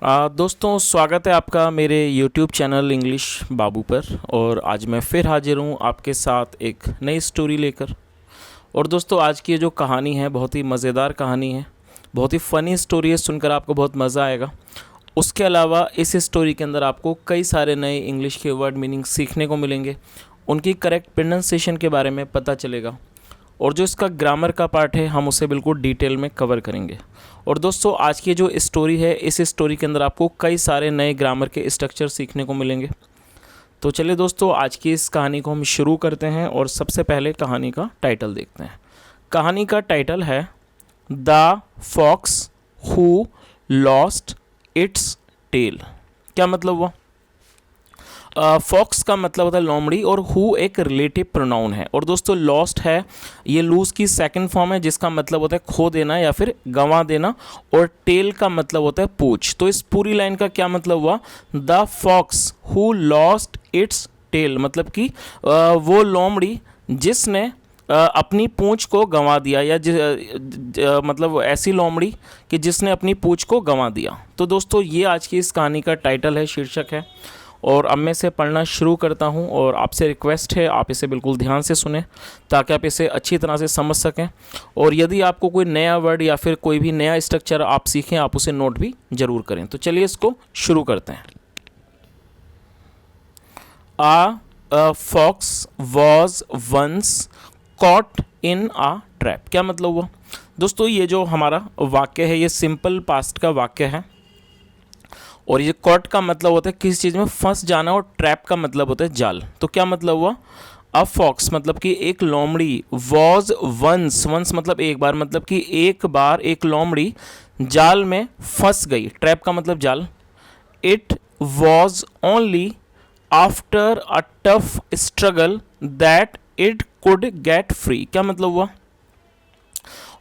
दोस्तों स्वागत है आपका मेरे YouTube चैनल इंग्लिश बाबू पर। और आज मैं फिर हाजिर हूँ आपके साथ एक नई स्टोरी लेकर। और दोस्तों आज की ये जो कहानी है बहुत ही मज़ेदार कहानी है, बहुत ही फ़नी स्टोरी है, सुनकर आपको बहुत मज़ा आएगा। उसके अलावा इस स्टोरी के अंदर आपको कई सारे नए इंग्लिश के वर्ड मीनिंग सीखने को मिलेंगे, उनकी करेक्ट प्रोनाउंसिएशन के बारे में पता चलेगा, और जो इसका ग्रामर का पार्ट है हम उसे बिल्कुल डिटेल में कवर करेंगे। और दोस्तों आज की जो स्टोरी है, इस स्टोरी के अंदर आपको कई सारे नए ग्रामर के स्ट्रक्चर सीखने को मिलेंगे। तो चलिए दोस्तों आज की इस कहानी को हम शुरू करते हैं और सबसे पहले कहानी का टाइटल देखते हैं। कहानी का टाइटल है the fox who lost its tail. क्या मतलब हुआ? फॉक्स का मतलब होता है लोमड़ी, और हु एक रिलेटिव प्रोनाउन है। और दोस्तों लॉस्ट है, ये लूज की सेकंड फॉर्म है जिसका मतलब होता है खो देना या फिर गंवा देना, और टेल का मतलब होता है पूंछ। तो इस पूरी लाइन का क्या मतलब हुआ? The fox who lost its tail, मतलब कि वो लोमड़ी जिसने अपनी पूंछ को गंवा दिया, या मतलब ऐसी लोमड़ी कि जिसने अपनी पूंछ को गंवा दिया। तो दोस्तों ये आज की इस कहानी का टाइटल है, शीर्षक है। और अब मैं इसे पढ़ना शुरू करता हूं, और आपसे रिक्वेस्ट है आप इसे बिल्कुल ध्यान से सुने ताकि आप इसे अच्छी तरह से समझ सकें। और यदि आपको कोई नया वर्ड या फिर कोई भी नया स्ट्रक्चर आप सीखें, आप उसे नोट भी ज़रूर करें। तो चलिए इसको शुरू करते हैं। A fox was once caught in a trap। क्या मतलब हुआ? दोस्तों ये जो हमारा वाक्य है ये सिंपल पास्ट का वाक्य है, और ये कॉट का मतलब होता है किसी चीज़ में फंस जाना, और ट्रैप का मतलब होता है जाल। तो क्या मतलब हुआ? अ फॉक्स मतलब कि एक लोमड़ी, वॉज वंस, वंस मतलब एक बार, मतलब कि एक बार एक लोमड़ी जाल में फंस गई। ट्रैप का मतलब जाल। It was only after a tough struggle that it could get free. क्या मतलब हुआ?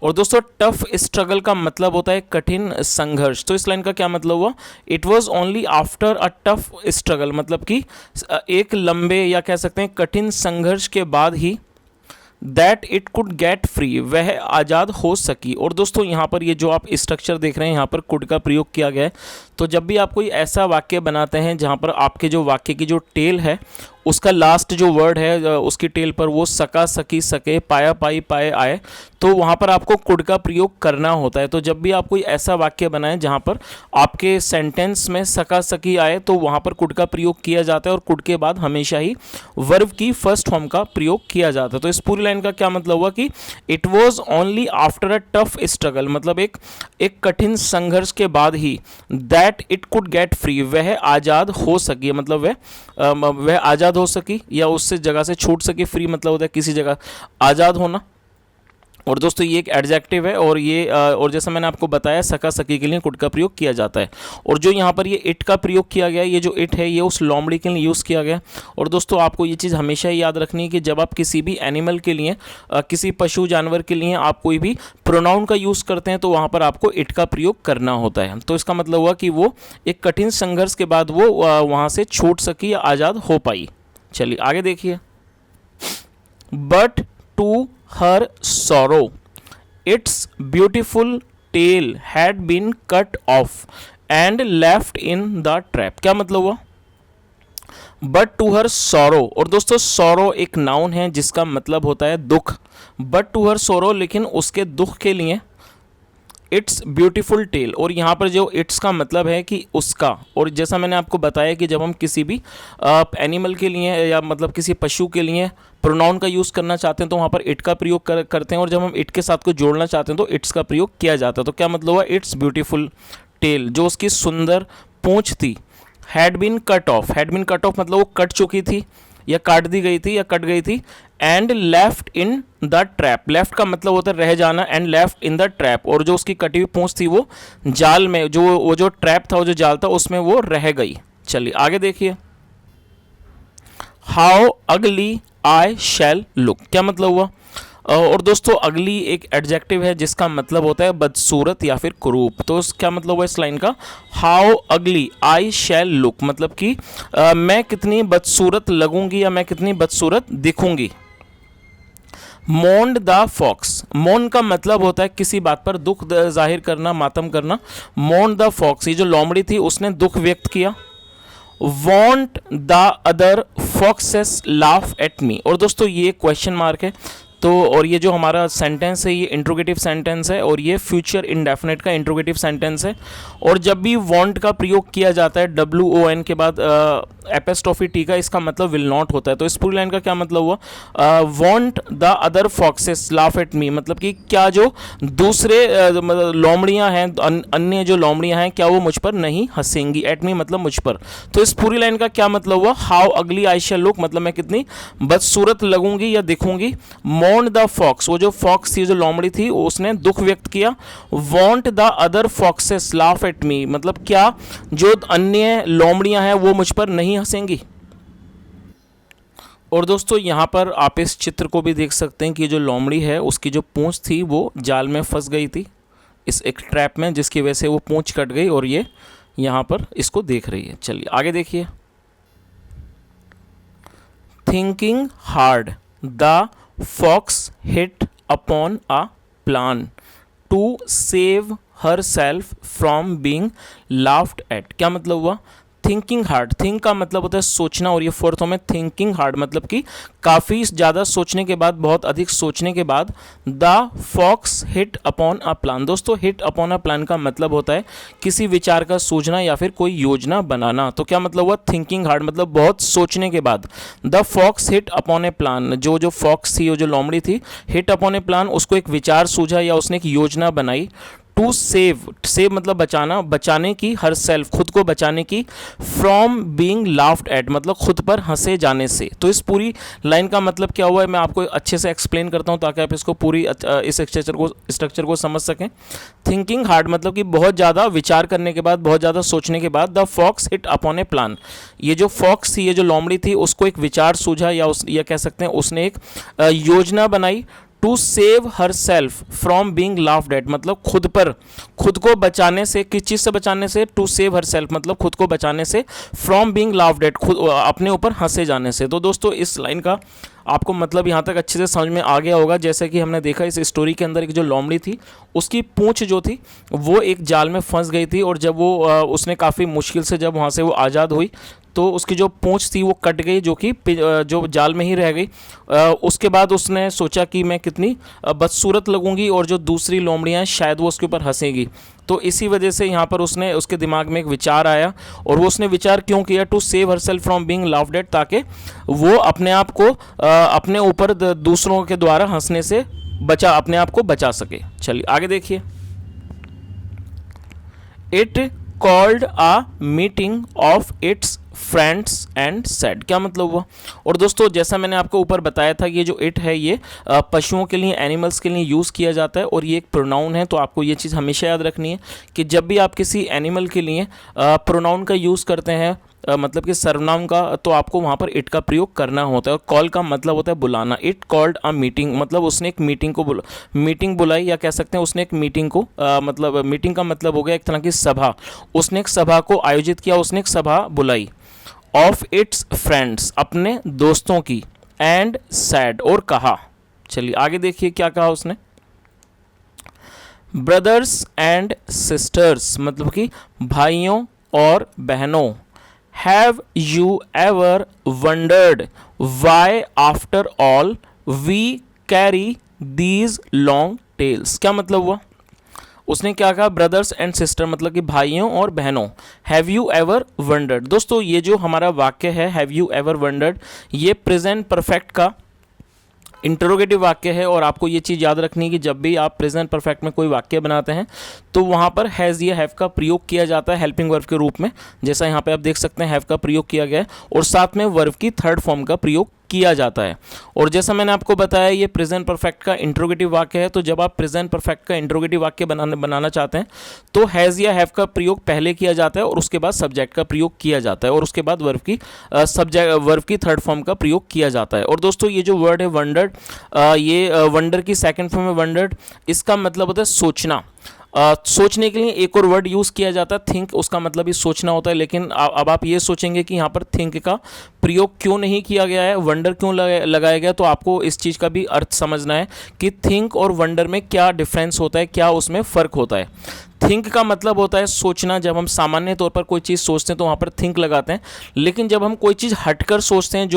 और दोस्तों टफ स्ट्रगल का मतलब होता है कठिन संघर्ष। तो इस लाइन का क्या मतलब हुआ? It was only after a tough struggle, मतलब कि एक लंबे या कह सकते हैं कठिन संघर्ष के बाद ही that it could get free, वह आज़ाद हो सकी। और दोस्तों यहाँ पर ये जो आप स्ट्रक्चर देख रहे हैं, यहाँ पर कुड का प्रयोग किया गया है। तो जब भी आप कोई ऐसा वाक्य बनाते हैं जहाँ पर आपके जो वाक्य की जो टेल है उसका लास्ट जो वर्ड है उसकी टेल पर वो सका, सकी, सके, पाया, पाई, पाए, आए, तो वहाँ पर आपको कुड का प्रयोग करना होता है। तो जब भी आप कोई ऐसा वाक्य बनाएं जहाँ पर आपके सेंटेंस में सका, सकी आए, तो वहाँ पर कुड का प्रयोग किया जाता है, और कुड के बाद हमेशा ही वर्ब की फर्स्ट फॉर्म का प्रयोग किया जाता है। तो इस पूरी लाइन का क्या मतलब हुआ कि it was only after a tough struggle, मतलब एक कठिन संघर्ष के बाद ही that it could get free, वह आज़ाद हो सकी, मतलब वह आज़ाद हो सकी या उससे जगह से छूट सकी। फ्री मतलब होता है किसी जगह आज़ाद होना। और दोस्तों ये एक एडजेक्टिव है, और ये और जैसा मैंने आपको बताया सका, सकी के लिए कुड का प्रयोग किया जाता है। और जो यहाँ पर ये इट का प्रयोग किया गया है, ये जो इट है ये उस लोमड़ी के लिए यूज़ किया गया। और दोस्तों आपको ये चीज़ हमेशा ही याद रखनी है कि जब आप किसी भी एनिमल के लिए, किसी पशु जानवर के लिए आप कोई भी प्रोनाउन का यूज़ करते हैं तो वहाँ पर आपको इट का प्रयोग करना होता है। तो इसका मतलब हुआ कि वो एक कठिन संघर्ष के बाद वो वहाँ से छूट सकी या आज़ाद हो पाई। चलिए आगे देखिए। But to her sorrow, its beautiful tail had been cut off and left in the trap। क्या मतलब हुआ? बट टू हर सोरो, और दोस्तों सोरो एक नाउन है जिसका मतलब होता है दुख। बट टू हर सोरो, लेकिन उसके दुख के लिए इट्स ब्यूटीफुल टेल, और यहाँ पर जो इट्स का मतलब है कि उसका। और जैसा मैंने आपको बताया कि जब हम किसी भी एनिमल के लिए या मतलब किसी पशु के लिए प्रोनाउन का यूज़ करना चाहते हैं तो वहाँ पर इट का प्रयोग करते हैं, और जब हम इट के साथ को जोड़ना चाहते हैं तो इट्स का प्रयोग किया जाता है। तो क्या मतलब हुआ? इट्स ब्यूटीफुल टेल, जो उसकी सुंदर पूंछ थी, had been cut off. Had been cut off मतलब वो कट चुकी थी या काट दी गई थी या कट गई थी। And left in the trap, left का मतलब होता है रह जाना, and left in the trap, और जो उसकी कटी हुई पूंछ थी वो जाल में, जो ट्रैप था, वो जो जाल था उसमें वो रह गई। चलिए आगे देखिए। हाउ अगली आई शैल लुक। क्या मतलब हुआ? और दोस्तों अगली एक एडजेक्टिव है जिसका मतलब होता है बदसूरत या फिर कुरूप। तो क्या मतलब हुआ इस लाइन का? हाउ अगली आई शैल लुक, मतलब कि मैं कितनी बदसूरत लगूंगी या मैं कितनी बदसूरत दिखूंगी। मोन्ड द फॉक्स, मोन का मतलब होता है किसी बात पर दुख जाहिर करना, मातम करना। मोन्ड द फॉक्स, ये जो लोमड़ी थी उसने दुख व्यक्त किया। Want the other foxes laugh at me, और दोस्तों ये क्वेश्चन मार्क है तो, और ये जो हमारा सेंटेंस है ये इंट्रोगेटिव सेंटेंस है और ये फ्यूचर इंडेफिनिट का इंट्रोगेटिव सेंटेंस है। और जब भी वांट का प्रयोग किया जाता है WON के बाद एपेस्ट्रोफी टी का, इसका मतलब विल नॉट होता है। तो इस पूरी लाइन का क्या मतलब हुआ, want the other foxes laugh at me, मतलब कि क्या जो दूसरे लोमड़ियाँ हैं, अन्य जो लोमड़ियाँ हैं, क्या वो मुझ पर नहीं हंसेंगी। एट मी मतलब मुझ पर। तो इस पूरी लाइन का क्या मतलब हुआ, हाउ अगली आई शैल लुक, मतलब मैं कितनी बदसूरत लगूंगी या दिखूंगी। मोन्ड द फॉक्स, वो जो फॉक्स थी, जो लोमड़ी थी, उसने दुख व्यक्त किया। Want the other foxes laugh at me, मतलब क्या जो अन्य लोमड़ियां हैं वो मुझ पर नहीं हंसेंगी। और दोस्तों यहाँ पर आप इस चित्र को भी देख सकते हैं कि जो लोमड़ी है उसकी जो पूंछ थी वो जाल में फंस गई थी, इस एक ट्रैप में, जिसकी वजह से वो पूंछ कट गई और ये यहाँ पर इसको देख रही है। चलिए आगे देखिए। Thinking hard the fox hit upon a plan to save herself from being laughed at, क्या मतलब हुआ, थिंकिंग हार्ड, थिंक का मतलब होता है सोचना, और ये फोर्थ में थिंकिंग हार्ड मतलब कि काफ़ी ज़्यादा सोचने के बाद, बहुत अधिक सोचने के बाद। The fox hit upon a plan, दोस्तों हिट अपॉन अ प्लान का मतलब होता है किसी विचार का सूझना या फिर कोई योजना बनाना। तो क्या मतलब हुआ, थिंकिंग हार्ड मतलब बहुत सोचने के बाद। The fox hit upon a plan, जो फॉक्स थी, जो लोमड़ी थी, हिट अपॉन ए प्लान, उसको एक विचार सूझा या उसने एक योजना बनाई। टू सेव, सेव मतलब बचाना, बचाने की, हर सेल्फ खुद को बचाने की, फ्रॉम बीइंग लाफ्ड एट मतलब खुद पर हंसे जाने से। तो इस पूरी लाइन का मतलब क्या हुआ है, मैं आपको अच्छे से एक्सप्लेन करता हूँ ताकि आप इसको पूरी इस स्ट्रक्चर को समझ सकें। थिंकिंग हार्ड मतलब कि बहुत ज़्यादा विचार करने के बाद, बहुत ज़्यादा सोचने के बाद। The fox hit upon a plan, ये जो फॉक्स थी, ये जो लोमड़ी थी, उसको एक विचार सूझा या कह सकते हैं उसने एक योजना बनाई। To save herself from being laughed at मतलब खुद को बचाने से, किस चीज़ से बचाने से, टू सेव हर सेल्फ मतलब खुद को बचाने से, फ्रॉम बींग लाफ्ड एट खुद अपने ऊपर हंसे जाने से। तो दोस्तों इस लाइन का आपको मतलब यहाँ तक अच्छे से समझ में आ गया होगा। जैसे कि हमने देखा इस स्टोरी के अंदर एक जो लोमड़ी थी, उसकी पूंछ जो थी वो एक जाल में फंस गई थी, और जब वो उसने काफ़ी मुश्किल से जब वहाँ से वो आज़ाद हुई तो उसकी जो पूंछ थी वो कट गई, जो जाल में ही रह गई। उसके बाद उसने सोचा कि मैं कितनी बदसूरत लगूंगी और जो दूसरी लोमड़ियाँ हैं शायद वो उसके ऊपर हंसेंगी। तो इसी वजह से यहाँ पर उसके दिमाग में एक विचार आया, और वो उसने विचार क्यों किया, to save herself from being laughed at, ताकि वो अपने आप को अपने ऊपर दूसरों के द्वारा हंसने से अपने आप को बचा सके। चलिए आगे देखिए। It called a meeting of its friends and said, क्या मतलब हुआ। और दोस्तों जैसा मैंने आपको ऊपर बताया था, ये जो इट है ये पशुओं के लिए, एनिमल्स के लिए यूज़ किया जाता है, और ये एक प्रोनाउन है। तो आपको ये चीज़ हमेशा याद रखनी है कि जब भी आप किसी एनिमल के लिए प्रोनाउन का यूज़ करते हैं, मतलब कि सर्वनाम का, तो आपको वहाँ पर इट का प्रयोग करना होता है। और कॉल का मतलब होता है बुलाना। इट कॉल्ड अ मीटिंग मतलब उसने एक मीटिंग बुलाई, या कह सकते हैं उसने एक मीटिंग को मतलब मीटिंग का मतलब हो गया एक तरह की सभा। उसने एक सभा को आयोजित किया, उसने एक सभा बुलाई। ऑफ इट्स फ्रेंड्स अपने दोस्तों की, एंड सैड और कहा। चलिए आगे देखिए क्या कहा उसने। ब्रदर्स एंड सिस्टर्स मतलब कि भाइयों और बहनों। Have you ever wondered why after all we carry these long tails, क्या मतलब हुआ। उसने क्या कहा, ब्रदर्स एंड सिस्टर मतलब कि भाइयों और बहनों। हैव यू एवर वंडर्ड, दोस्तों ये जो हमारा वाक्य है हैव यू एवर वंडर्ड, ये प्रेजेंट परफेक्ट का इंटरोगेटिव वाक्य है। और आपको ये चीज़ याद रखनी है कि जब भी आप प्रेजेंट परफेक्ट में कोई वाक्य बनाते हैं तो वहाँ पर हैज़ या हैव का प्रयोग किया जाता है हेल्पिंग वर्ब के रूप में, जैसा यहाँ पे आप देख सकते हैं हैव का प्रयोग किया गया है, और साथ में वर्ब की थर्ड फॉर्म का प्रयोग किया जाता है। और जैसा मैंने आपको बताया ये प्रेजेंट परफेक्ट का इंट्रोगेटिव वाक्य है। तो जब आप प्रेजेंट परफेक्ट का इंट्रोगेटिव वाक्य बनाना चाहते हैं तो हैज़ या हैव का प्रयोग पहले किया जाता है, और उसके बाद सब्जेक्ट का प्रयोग किया जाता है, और उसके बाद वर्ब की थर्ड फॉर्म का प्रयोग किया जाता है। और दोस्तों ये जो वर्ड है वंडर्ड, ये वंडर की सेकंड फॉर्म है वंडर्ड, इसका मतलब होता है सोचना। सोचने के लिए एक और वर्ड यूज़ किया जाता है थिंक, उसका मतलब ही सोचना होता है। लेकिन अब आप ये सोचेंगे कि यहाँ पर थिंक का प्रयोग क्यों नहीं किया गया है, वंडर क्यों लगाया गया, तो आपको इस चीज़ का भी अर्थ समझना है कि थिंक और वंडर में क्या डिफरेंस होता है, क्या उसमें फ़र्क होता है। थिंक का मतलब होता है सोचना, जब हम सामान्य तौर पर कोई चीज़ सोचते हैं तो वहाँ पर थिंक लगाते हैं। लेकिन जब हम कोई चीज़ हटकर सोचते हैं,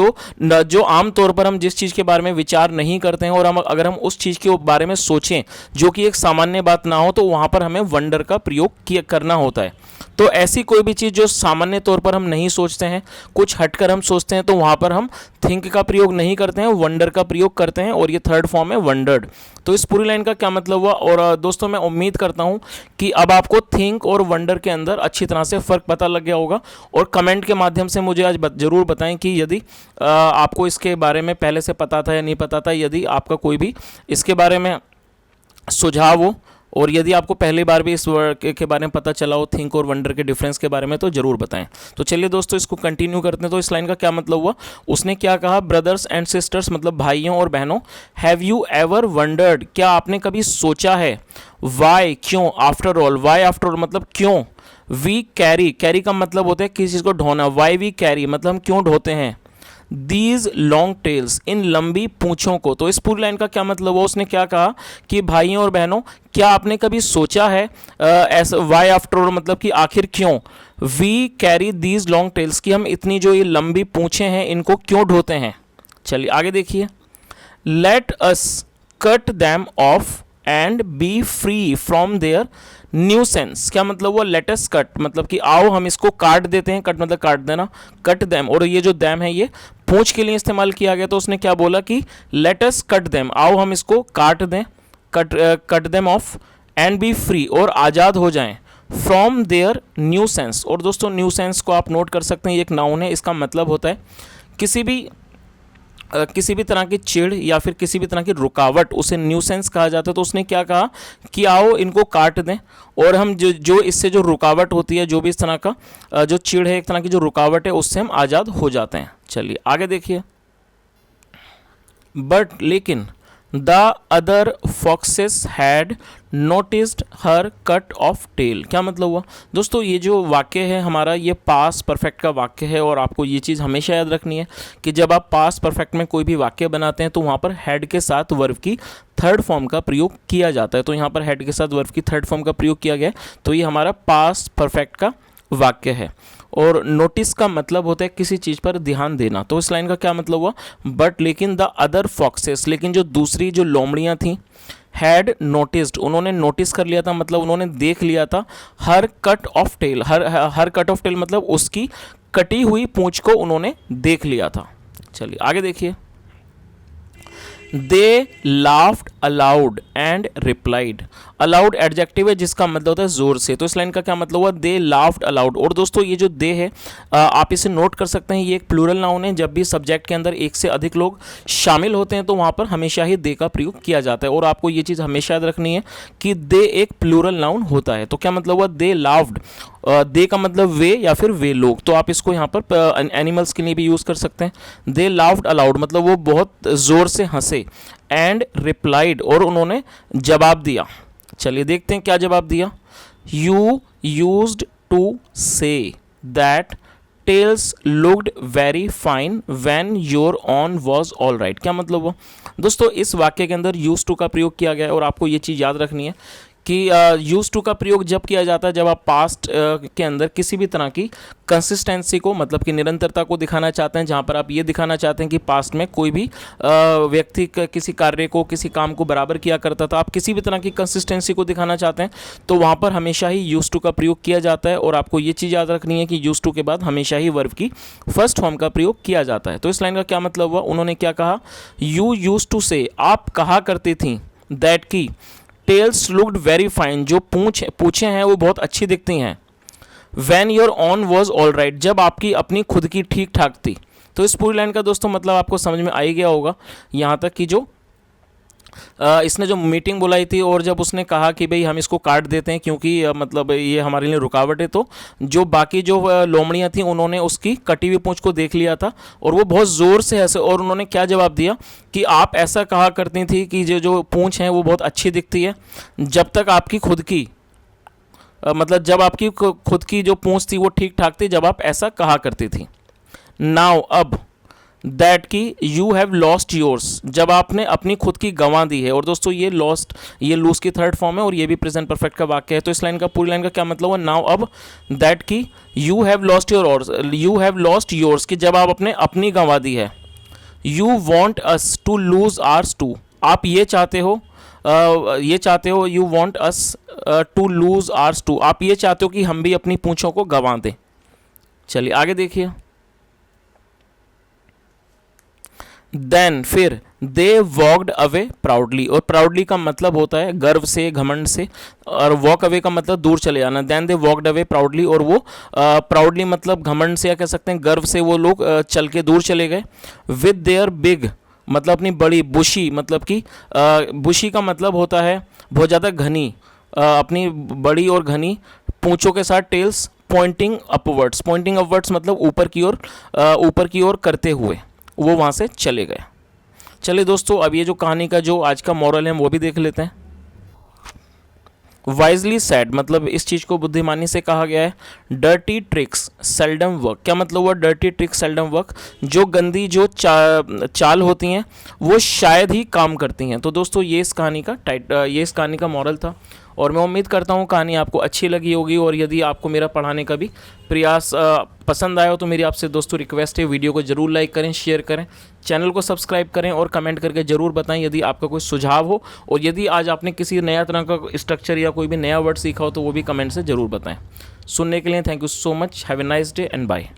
जो आम तौर पर हम जिस चीज़ के बारे में विचार नहीं करते हैं, और अगर हम उस चीज़ के बारे में सोचें जो कि एक सामान्य बात ना हो, तो वहाँ पर हमें वंडर का प्रयोग करना होता है। तो ऐसी कोई भी चीज़ जो सामान्य तौर पर हम नहीं सोचते हैं, कुछ हटकर हम सोचते हैं, तो वहाँ पर हम थिंक का प्रयोग नहीं करते हैं, वंडर का प्रयोग करते हैं, और ये थर्ड फॉर्म है वंडर्ड। तो इस पूरी लाइन का क्या मतलब हुआ। और दोस्तों मैं उम्मीद करता हूँ कि अब आपको थिंक और वंडर के अंदर अच्छी तरह से फ़र्क पता लग गया होगा। और कमेंट के माध्यम से मुझे आज ज़रूर बताएं कि यदि आपको इसके बारे में पहले से पता था या नहीं पता था, यदि आपका कोई भी इसके बारे में सुझाव हो, और यदि आपको पहली बार भी इस वर्ड के बारे में पता चला हो, थिंक और वंडर के डिफरेंस के बारे में, तो ज़रूर बताएं। तो चलिए दोस्तों इसको कंटिन्यू करते हैं। तो इस लाइन का क्या मतलब हुआ, उसने क्या कहा, ब्रदर्स एंड सिस्टर्स मतलब भाइयों और बहनों, हैव यू एवर वंडर्ड, क्या आपने कभी सोचा है, वाई क्यों, after all, why after all मतलब क्यों, वी कैरी, कैरी का मतलब होता है किसी चीज़ को ढोना, वाई वी कैरी मतलब हम क्यों ढोते हैं, दीज लॉन्ग टेल्स इन लंबी पूंछों को। तो इस पूरी लाइन का क्या मतलब हुआ, उसने क्या कहा कि भाइयों और बहनों क्या आपने कभी सोचा है, ऐसा वाई आफ्टर ऑल मतलब कि आखिर क्यों, we carry these long tails कि हम इतनी जो ये लंबी पूंछें हैं इनको क्यों ढोते हैं। चलिए आगे देखिए, let us cut them off and be free from their nuisance, क्या मतलब वो लेटस कट मतलब कि आओ हम इसको काट देते हैं, कट मतलब काट देना, कट दैम, और ये जो दैम है ये पूंछ के लिए इस्तेमाल किया गया। तो उसने क्या बोला कि लेटस कट दैम, आओ हम इसको काट दें, cut them off and be free, और आज़ाद हो जाएं, फ्रॉम देयर न्यूसेंस। और दोस्तों न्यूसेंस को आप नोट कर सकते हैं, ये एक नाउन है, इसका मतलब होता है किसी भी तरह की चिड़ या फिर किसी भी तरह की रुकावट, उसे न्यूसेंस कहा जाता है। तो उसने क्या कहा कि आओ इनको काट दें, और हम जो इससे जो रुकावट होती है, जो भी इस तरह का जो चिड़ है, एक तरह की जो रुकावट है, उससे हम आज़ाद हो जाते हैं। चलिए आगे देखिए, बट लेकिन the other foxes had noticed her cut off tail, क्या मतलब हुआ दोस्तों, ये जो वाक्य है हमारा, ये पास परफेक्ट का वाक्य है। और आपको ये चीज़ हमेशा याद रखनी है कि जब आप पास परफेक्ट में कोई भी वाक्य बनाते हैं तो वहाँ पर हैड के साथ वर्ब की थर्ड फॉर्म का प्रयोग किया जाता है। तो यहाँ पर हैड के साथ वर्ब की थर्ड फॉर्म का प्रयोग किया गया है, तो ये हमारा पास परफेक्ट का वाक्य है। और नोटिस का मतलब होता है किसी चीज़ पर ध्यान देना। तो इस लाइन का क्या मतलब हुआ, बट लेकिन द अदर फॉक्सेस, लेकिन जो दूसरी जो लोमड़ियाँ थीं, हैड नोटिस्ड उन्होंने नोटिस कर लिया था, मतलब उन्होंने देख लिया था, हर कट ऑफ टेल, हर कट ऑफ टेल मतलब उसकी कटी हुई पूंछ को उन्होंने देख लिया था। चलिए आगे देखिए, they laughed aloud and replied, aloud adjective है जिसका मतलब होता है जोर से। तो इस लाइन का क्या मतलब हुआ, दे लाफ्ड अलाउड। और दोस्तों ये जो दे है आप इसे नोट कर सकते हैं, ये एक प्लूरल नाउन है। जब भी सब्जेक्ट के अंदर एक से अधिक लोग शामिल होते हैं तो वहाँ पर हमेशा ही दे का प्रयोग किया जाता है। और आपको ये चीज़ हमेशा याद रखनी है कि दे एक प्लूरल नाउन होता है। तो क्या मतलब हुआ, दे लाफ्ड, दे का मतलब वे या फिर वे लोग। तो आप इसको यहाँ पर एनिमल्स के लिए भी यूज़ कर सकते हैं। दे लाफ्ड अलाउड मतलब वो बहुत ज़ोर से हंसे, एंड रिप्लाइड और उन्होंने जवाब दिया। चलिए देखते हैं क्या जवाब दिया, you used to say that tails looked very fine when your own was all right, क्या मतलब हुआ दोस्तों, इस वाक्य के अंदर यूज टू का प्रयोग किया गया है। और आपको ये चीज़ याद रखनी है कि यूज टू का प्रयोग जब किया जाता है जब आप पास्ट के अंदर किसी भी तरह की कंसिस्टेंसी को मतलब कि निरंतरता को दिखाना चाहते हैं। जहाँ पर आप ये दिखाना चाहते हैं कि पास्ट में कोई भी व्यक्ति किसी कार्य को किसी काम को बराबर किया करता था, आप किसी भी तरह की कंसिस्टेंसी को दिखाना चाहते हैं तो वहाँ पर हमेशा ही यूज टू का प्रयोग किया जाता है। और आपको ये चीज़ याद रखनी है कि यूज टू के बाद हमेशा ही वर्ब की फर्स्ट फॉर्म का प्रयोग किया जाता है। तो इस लाइन का क्या मतलब हुआ, उन्होंने क्या कहा, यू यूज टू से, आप कहा करती थी, दैट की टेल्स लुक्ड वेरी फाइन, जो पूछे हैं वो बहुत अच्छी दिखती हैं, when your on was all right, जब आपकी अपनी खुद की ठीक ठाक थी। तो इस पूरी लाइन का दोस्तों मतलब आपको समझ में आ ही गया होगा, यहाँ तक कि जो इसने जो मीटिंग बुलाई थी और जब उसने कहा कि भाई हम इसको काट देते हैं क्योंकि मतलब ये हमारे लिए रुकावट है, तो जो बाकी जो लोमड़ियाँ थी उन्होंने उसकी कटी हुई पूंछ को देख लिया था और वो बहुत ज़ोर से हंसे और उन्होंने क्या जवाब दिया कि आप ऐसा कहा करती थी कि जो पूंछ है वो बहुत अच्छी दिखती है जब तक आपकी खुद की मतलब जब आपकी खुद की जो पूंछ थी वो ठीक ठाक थी, जब आप ऐसा कहा करती थी। नाउ अब, दैट की यू हैव लॉस्ट योर्स, जब आपने अपनी खुद की गंवा दी है। और दोस्तों ये लॉस्ट, ये लूज की थर्ड फॉर्म है और ये भी प्रेजेंट परफेक्ट का वाक्य है। तो इस लाइन का, पूरी लाइन का क्या मतलब है? नाउ अब दैट की यू हैव लॉस्ट योर्स, कि जब आप अपनी गंवा दी है। You want us to lose ours too, आप ये चाहते हो, you want us to lose ours too, आप ये चाहते हो कि हम भी अपनी पूंछों को गंवा दें। चलिए आगे देखिए। देन फिर, दे वॉकड अवे प्राउडली, और प्राउडली का मतलब होता है गर्व से, घमंड से, और वॉक अवे का मतलब दूर चले जाना। Then they walked away proudly, और वो प्राउडली मतलब घमंड से, या कह सकते हैं गर्व से, वो लोग चल के दूर चले गए। विद देयर बिग मतलब अपनी बड़ी, बुशी मतलब कि बुशी का मतलब होता है बहुत ज़्यादा घनी, अपनी बड़ी और घनी पूंछों के साथ, टेल्स पॉइंटिंग अपवर्ड्स मतलब ऊपर की ओर करते हुए वो वहाँ से चले गए। चलिए दोस्तों, अब ये जो कहानी का जो आज का मॉरल है वो भी देख लेते हैं। वाइजली सेड मतलब इस चीज़ को बुद्धिमानी से कहा गया है। डर्टी ट्रिक्स सेल्डम वर्क, क्या मतलब हुआ? डर्टी ट्रिक्स सेल्डम वर्क, जो गंदी जो चाल होती हैं वो शायद ही काम करती हैं। तो दोस्तों ये इस कहानी का मॉरल था, और मैं उम्मीद करता हूँ कहानी आपको अच्छी लगी होगी। और यदि आपको मेरा पढ़ाने का भी प्रयास पसंद आया हो तो मेरी आपसे दोस्तों रिक्वेस्ट है, वीडियो को जरूर लाइक करें, शेयर करें, चैनल को सब्सक्राइब करें और कमेंट करके ज़रूर बताएं यदि आपका कोई सुझाव हो। और यदि आज आपने किसी नया तरह का स्ट्रक्चर या कोई भी नया वर्ड सीखा हो तो वो भी कमेंट से ज़रूर बताएं। सुनने के लिए thank you so much. Have a nice day and bye.